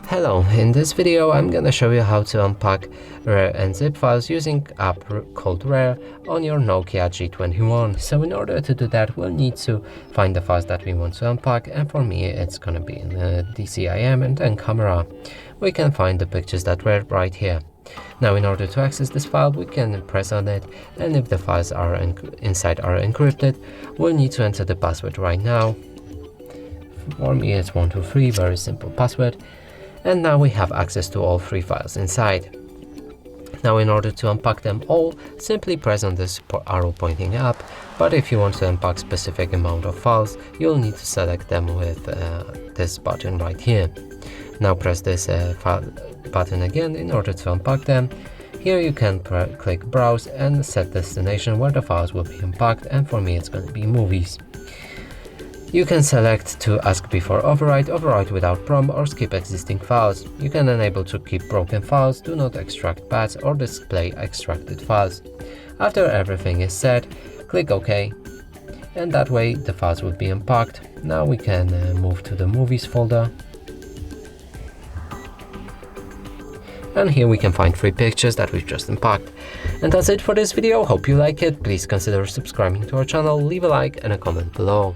Hello, in this video I'm gonna show you how to unpack RAR and zip files using app called RAR on your Nokia G21. So in order to do that, we'll need to find the files that we want to unpack, and for me it's gonna be in DCIM and then camera. We can find the pictures that were right here. Now in order to access this file, we can press on it, and if the files are inside are encrypted, we'll need to enter the password right now. For me it's 123, very simple password. And now we have access to all 3 files inside. Now in order to unpack them all, simply press on this arrow pointing up, but if you want to unpack specific amount of files, you'll need to select them with this button right here. Now press this file button again in order to unpack them. Here you can click browse and set destination where the files will be unpacked, and for me it's going to be movies. You can select to ask before overwrite without prompt, or skip existing files. You can enable to keep broken files, do not extract paths, or display extracted files. After everything is set, click OK, and that way the files will be unpacked. Now we can move to the movies folder. And here we can find 3 pictures that we've just unpacked. And that's it for this video. Hope you like it. Please consider subscribing to our channel, leave a like and a comment below.